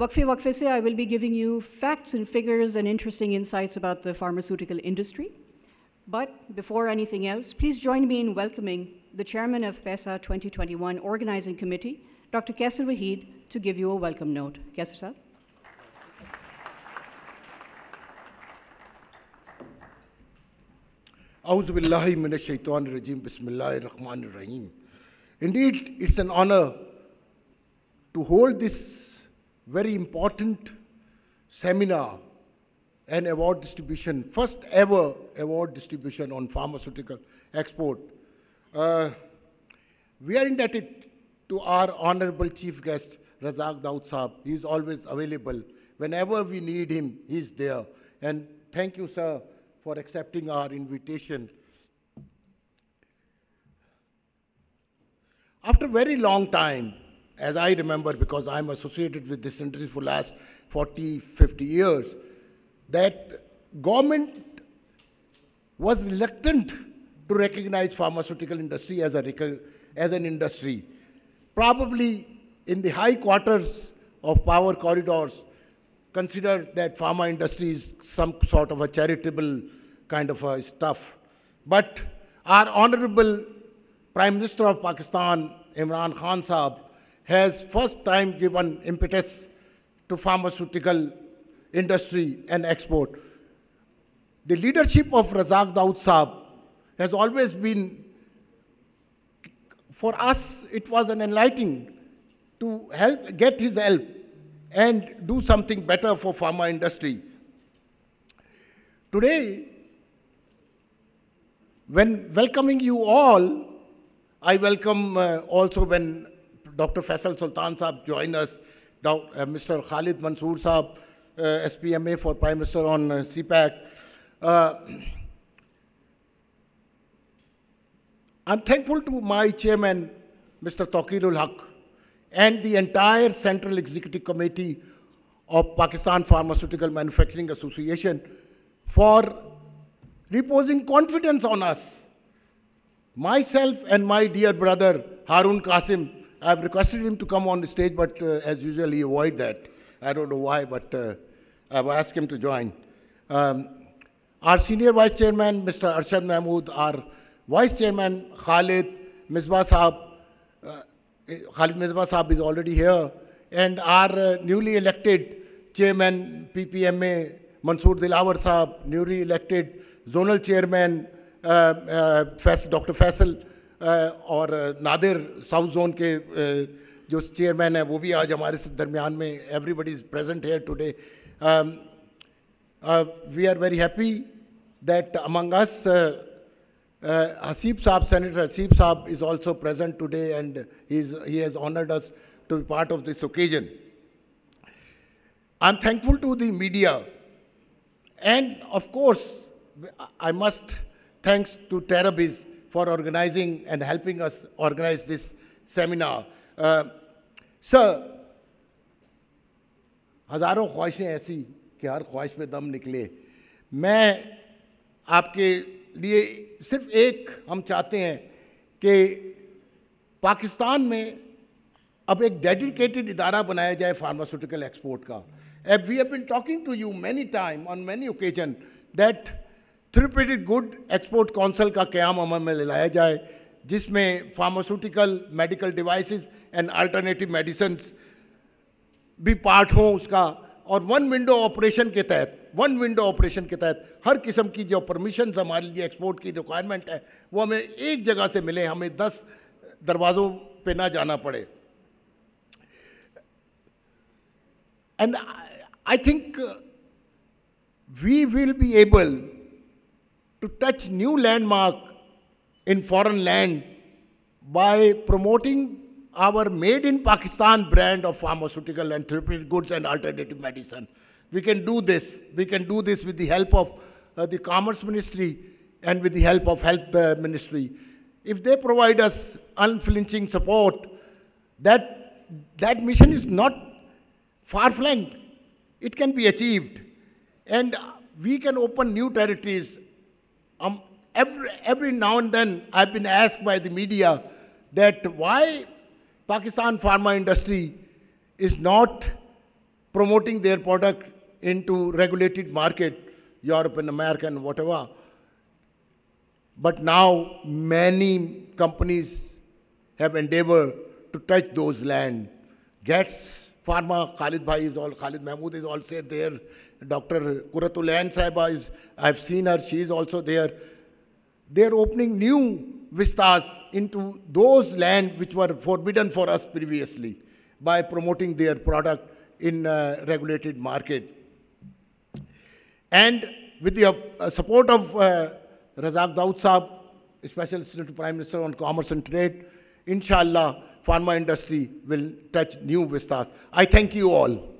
Waqfe se, I will be giving you facts and figures and interesting insights about the pharmaceutical industry. But before anything else, please join me in welcoming the chairman of PESA 2021 Organizing Committee, Dr. Kaisar Waheed, to give you a welcome note. Kaisar sir. A'udhu billahi minash shaitanir rajim, bismillahir rahmanir rahim. Indeed, it's an honor to hold this very important seminar and award distribution, first ever award distribution on pharmaceutical export. We are indebted to our honorable chief guest, Razak Daud Saab. He is always available. Whenever we need him, he's there. And thank you, sir, for accepting our invitation. After a very long time, as I remember, because I'm associated with this industry for the last 40, 50 years, that government was reluctant to recognize pharmaceutical industry as an industry. Probably in the high quarters of power corridors, consider that pharma industry is some sort of a charitable kind of a stuff. But our honorable Prime Minister of Pakistan, Imran Khan Saab, has first time given impetus to pharmaceutical industry and export. The leadership of Razak Daud Saab has always been, for us, it was an enlightening to get his help and do something better for pharma industry. Today, when welcoming you all, I welcome also when Dr. Faisal Sultan Saab join us, Mr. Khalid Mansoor Saab, SPMA for Prime Minister on CPAC. I'm thankful to my chairman, Mr. Tawqeerul Haq, and the entire Central Executive Committee of Pakistan Pharmaceutical Manufacturing Association for reposing confidence on us. Myself and my dear brother, Harun Qasim, I've requested him to come on the stage, but as usual, he avoid that. I don't know why, but I've asked him to join. Our senior vice chairman, Mr. Arshad Mahmood, our vice chairman, Khalid Misbah Saab. Khalid Misbah Saab is already here. And our newly elected chairman, PPMA, Mansoor Dilawar Saab, newly elected zonal chairman, Dr. Faisal, और Nadir south zone के जो chairman है वो भी आज हमारे दरमियान में everybody is present here today. We are very happy that among us Hasib Saab, Senator Hasib Saab is also present today, and he has honored us to be part of this occasion. I'm thankful to the media, and of course I must thanks to Terrabiz for organizing and helping us organize this seminar. Sir, हजारों ख्वाहिशें ऐसी कि हर ख्वाहिश में दम निकले. मैं आपके लिए सिर्फ एक हम चाहते हैं कि पाकिस्तान में अब एक डेडिकेटेड इदारा बनाया जाए फार्मास्यूटिकल एक्सपोर्ट का. We have been talking to you many times on many occasions that therapeutic good export council का क़याम अमल में लाया जाए, जिसमें pharmaceutical, medical devices and alternative medicines भी पार्ट हो उसका, और वन विंडो ऑपरेशन के तहत हर किस्म की जो परमिशंस हमारे लिए एक्सपोर्ट की रिक्वायरमेंट है वो हमें एक जगह से मिले, हमें 10 दरवाज़ों पे ना जाना पड़े. And I think we will be able to touch new landmark in foreign land by promoting our made in Pakistan brand of pharmaceutical and therapeutic goods and alternative medicine. We can do this. We can do this with the help of the Commerce Ministry and with the help of Health Ministry. If they provide us unflinching support, that mission is not far-flung. It can be achieved. And we can open new territories. Every now and then, I've been asked by the media that why Pakistan pharma industry is not promoting their product into regulated market, Europe and America and whatever. But now many companies have endeavored to touch those land. Gats Pharma, Khalid Mahmood is also there. Dr. Quratul Ain Sahiba I've seen her, she is also there. They're opening new vistas into those land which were forbidden for us previously by promoting their product in regulated market. And with the support of Razak Daud Saab, Special Assistant to Prime Minister on Commerce and Trade, inshallah, pharma industry will touch new vistas. I thank you all.